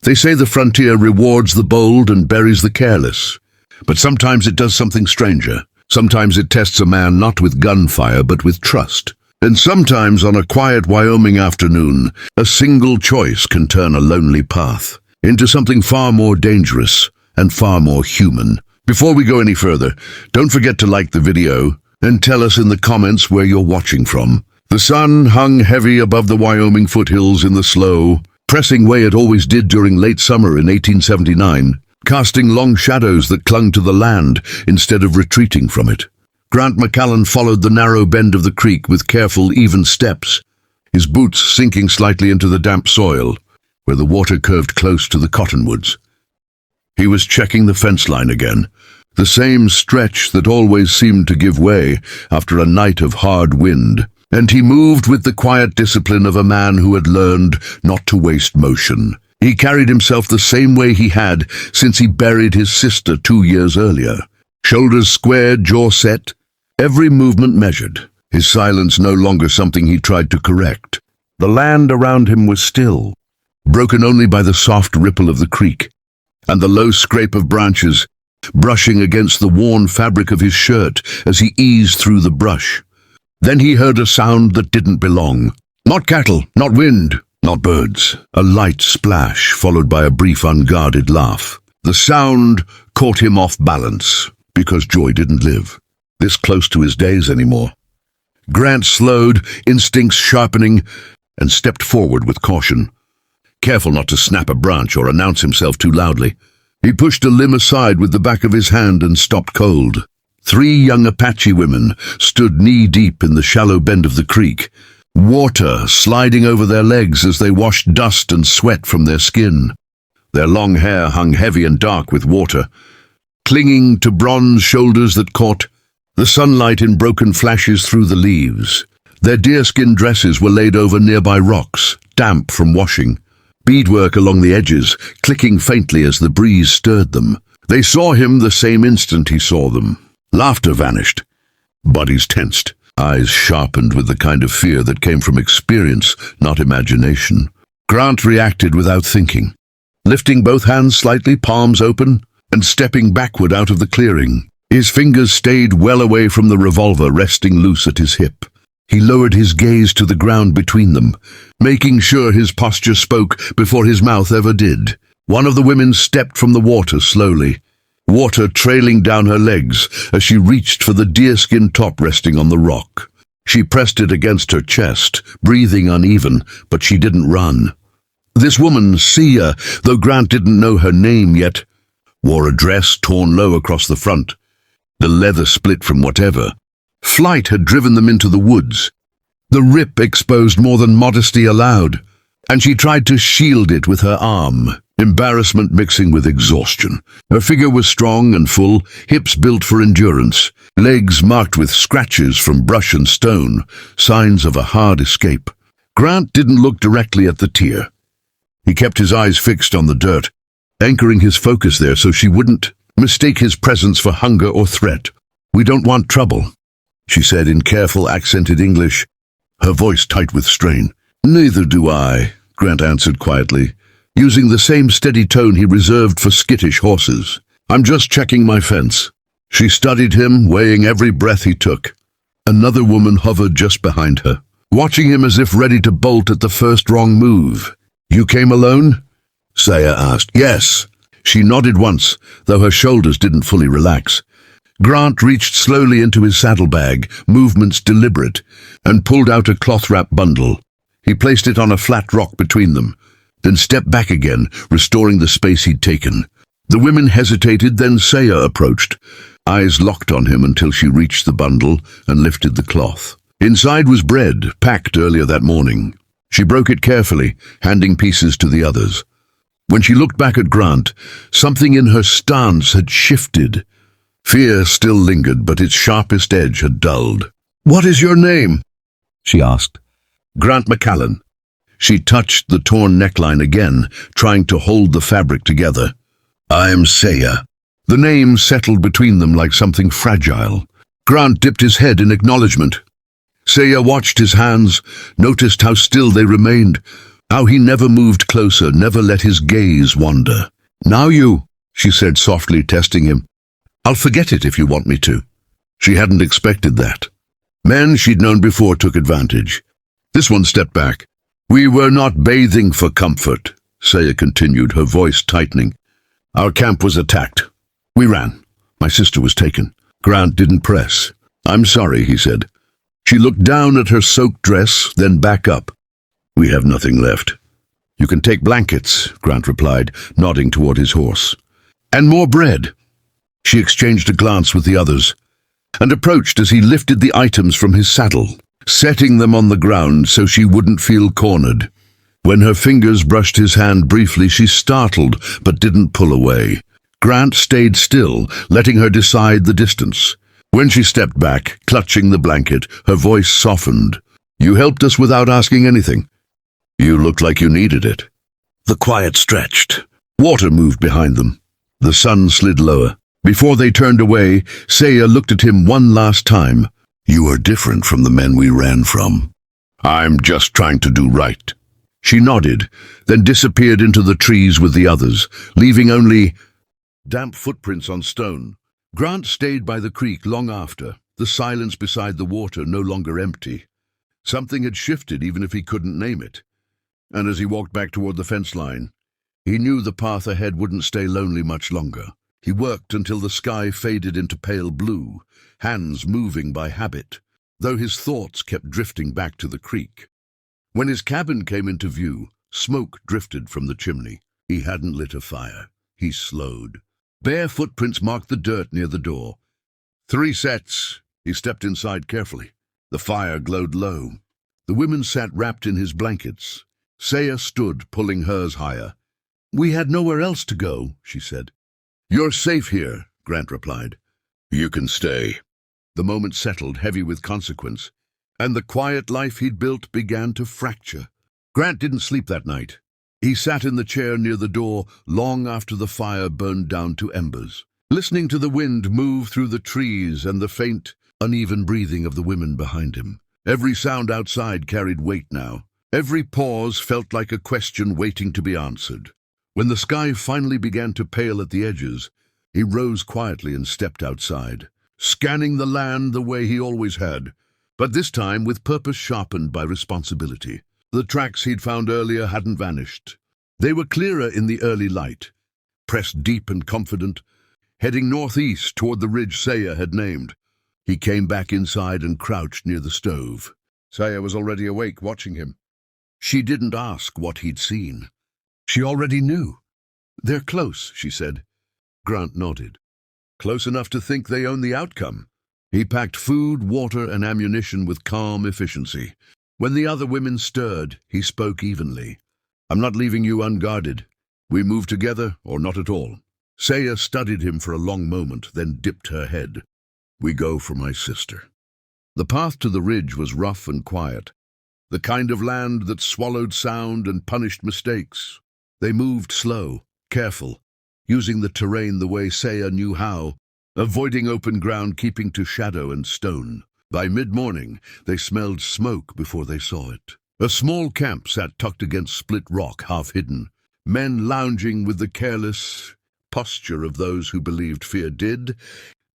They say the frontier rewards the bold and buries the careless. But sometimes it does something stranger. Sometimes it tests a man not with gunfire but with trust. And sometimes on a quiet Wyoming afternoon, a single choice can turn a lonely path into something far more dangerous and far more human. Before we go any further, don't forget to like the video and tell us in the comments where you're watching from. The sun hung heavy above the Wyoming foothills in the slow, pressing way it always did during late summer in 1879, casting long shadows that clung to the land instead of retreating from it. Grant McCallan followed the narrow bend of the creek with careful, even steps, his boots sinking slightly into the damp soil, where the water curved close to the cottonwoods. He was checking the fence line again, the same stretch that always seemed to give way after a night of hard wind, and he moved with the quiet discipline of a man who had learned not to waste motion. He carried himself the same way he had since he buried his sister 2 years earlier. Shoulders squared, jaw set, every movement measured, his silence no longer something he tried to correct. The land around him was still, broken only by the soft ripple of the creek, and the low scrape of branches brushing against the worn fabric of his shirt as he eased through the brush. Then he heard a sound that didn't belong. Not cattle, not wind, not birds. A light splash followed by a brief unguarded laugh. The sound caught him off balance, because Joy didn't live this close to his days anymore. Grant slowed, instincts sharpening, and stepped forward with caution, careful not to snap a branch or announce himself too loudly. He pushed a limb aside with the back of his hand and stopped cold. 3 young Apache women stood knee-deep in the shallow bend of the creek, water sliding over their legs as they washed dust and sweat from their skin. Their long hair hung heavy and dark with water, clinging to bronze shoulders that caught the sunlight in broken flashes through the leaves. Their deerskin dresses were laid over nearby rocks, damp from washing, beadwork along the edges, clicking faintly as the breeze stirred them. They saw him the same instant he saw them. Laughter vanished. Bodies tensed, eyes sharpened with the kind of fear that came from experience, not imagination. Grant reacted without thinking, lifting both hands slightly, palms open, and stepping backward out of the clearing. His fingers stayed well away from the revolver resting loose at his hip. He lowered his gaze to the ground between them, making sure his posture spoke before his mouth ever did. One of the women stepped from the water slowly, water trailing down her legs as she reached for the deerskin top resting on the rock. She pressed it against her chest, breathing uneven, but she didn't run. This woman, Sia, though Grant didn't know her name yet, wore a dress torn low across the front, the leather split from whatever. Flight had driven them into the woods. The rip exposed more than modesty allowed, and she tried to shield it with her arm, embarrassment mixing with exhaustion. Her figure was strong and full, hips built for endurance, legs marked with scratches from brush and stone, signs of a hard escape. Grant didn't look directly at the tear. He kept his eyes fixed on the dirt, anchoring his focus there so she wouldn't mistake his presence for hunger or threat. "We don't want trouble," she said in careful, accented English, her voice tight with strain. "Neither do I," Grant answered quietly, using the same steady tone he reserved for skittish horses. "I'm just checking my fence." She studied him, weighing every breath he took. Another woman hovered just behind her, watching him as if ready to bolt at the first wrong move. "You came alone?" Saya asked. "Yes." She nodded once, though her shoulders didn't fully relax. Grant reached slowly into his saddlebag, movements deliberate, and pulled out a cloth-wrapped bundle. He placed it on a flat rock between them, then stepped back again, restoring the space he'd taken. The women hesitated, then Saya approached, eyes locked on him until she reached the bundle and lifted the cloth. Inside was bread, packed earlier that morning. She broke it carefully, handing pieces to the others. When she looked back at Grant, something in her stance had shifted. Fear still lingered, but its sharpest edge had dulled. "What is your name?" she asked. "Grant McCallan." She touched the torn neckline again, trying to hold the fabric together. "I'm Saya." The name settled between them like something fragile. Grant dipped his head in acknowledgement. Saya watched his hands, noticed how still they remained, How he never moved closer, never let his gaze wander. "Now you," she said softly, testing him. "I'll forget it if you want me to." She hadn't expected that. Men she'd known before took advantage. This one stepped back. "We were not bathing for comfort," Saya continued, her voice tightening. "Our camp was attacked. We ran. My sister was taken." Grant didn't press. "I'm sorry," he said. She looked down at her soaked dress, then back up. "We have nothing left." "You can take blankets," Grant replied, nodding toward his horse. "And more bread." She exchanged a glance with the others, and approached as he lifted the items from his saddle, setting them on the ground so she wouldn't feel cornered. When her fingers brushed his hand briefly, she startled, but didn't pull away. Grant stayed still, letting her decide the distance. When she stepped back, clutching the blanket, her voice softened. "You helped us without asking anything. You looked like you needed it." The quiet stretched. Water moved behind them. The sun slid lower. Before they turned away, Saya looked at him one last time. "You are different from the men we ran from." "I'm just trying to do right." She nodded, then disappeared into the trees with the others, leaving only damp footprints on stone. Grant stayed by the creek long after, the silence beside the water no longer empty. Something had shifted even if he couldn't name it. And as he walked back toward the fence line, he knew the path ahead wouldn't stay lonely much longer. He worked until the sky faded into pale blue, hands moving by habit, though his thoughts kept drifting back to the creek. When his cabin came into view, smoke drifted from the chimney. He hadn't lit a fire. He slowed. Bare footprints marked the dirt near the door. 3 sets. He stepped inside carefully. The fire glowed low. The women sat wrapped in his blankets. Saya stood, pulling hers higher. "We had nowhere else to go," she said. "You're safe here," Grant replied. "You can stay." The moment settled, heavy with consequence, and the quiet life he'd built began to fracture. Grant didn't sleep that night. He sat in the chair near the door long after the fire burned down to embers, listening to the wind move through the trees and the faint, uneven breathing of the women behind him. Every sound outside carried weight now. Every pause felt like a question waiting to be answered. When the sky finally began to pale at the edges, he rose quietly and stepped outside, scanning the land the way he always had, but this time with purpose sharpened by responsibility. The tracks he'd found earlier hadn't vanished. They were clearer in the early light, pressed deep and confident, heading northeast toward the ridge Saya had named. He came back inside and crouched near the stove. Saya was already awake, watching him. She didn't ask what he'd seen. She already knew. "They're close," she said. Grant nodded. "Close enough to think they own the outcome." He packed food, water, and ammunition with calm efficiency. When the other women stirred, he spoke evenly. "I'm not leaving you unguarded. We move together or not at all." Saya studied him for a long moment, then dipped her head. "We go for my sister." The path to the ridge was rough and quiet, the kind of land that swallowed sound and punished mistakes. They moved slow, careful, using the terrain the way Saya knew how, avoiding open ground, keeping to shadow and stone. By mid-morning, they smelled smoke before they saw it. A small camp sat tucked against split rock, half hidden, men lounging with the careless posture of those who believed fear did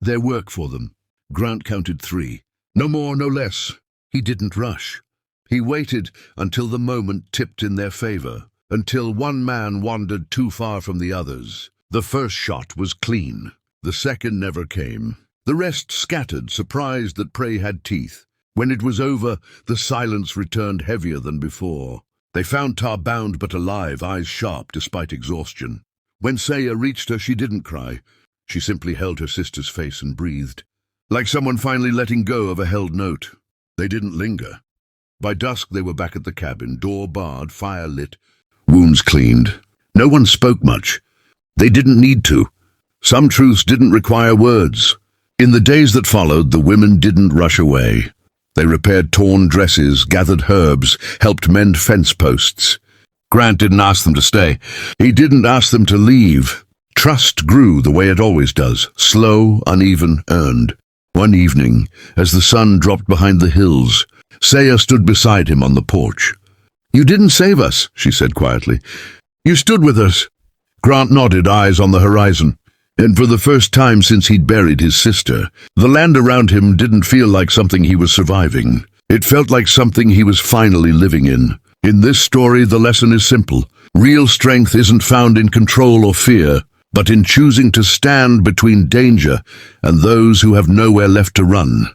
their work for them. Grant counted 3. No more, no less. He didn't rush. He waited until the moment tipped in their favor, until one man wandered too far from the others. The first shot was clean. The second never came. The rest scattered, surprised that prey had teeth. When it was over, the silence returned heavier than before. They found Tar bound but alive, eyes sharp despite exhaustion. When Saya reached her, she didn't cry. She simply held her sister's face and breathed, like someone finally letting go of a held note. They didn't linger. By dusk, they were back at the cabin, door barred, fire lit, wounds cleaned. No one spoke much. They didn't need to. Some truths didn't require words. In the days that followed, the women didn't rush away. They repaired torn dresses, gathered herbs, helped mend fence posts. Grant didn't ask them to stay. He didn't ask them to leave. Trust grew the way it always does, slow, uneven, earned. One evening, as the sun dropped behind the hills, Saya stood beside him on the porch. "You didn't save us," she said quietly. "You stood with us." Grant nodded, eyes on the horizon. And for the first time since he'd buried his sister, the land around him didn't feel like something he was surviving. It felt like something he was finally living in. In this story, the lesson is simple. Real strength isn't found in control or fear, but in choosing to stand between danger and those who have nowhere left to run.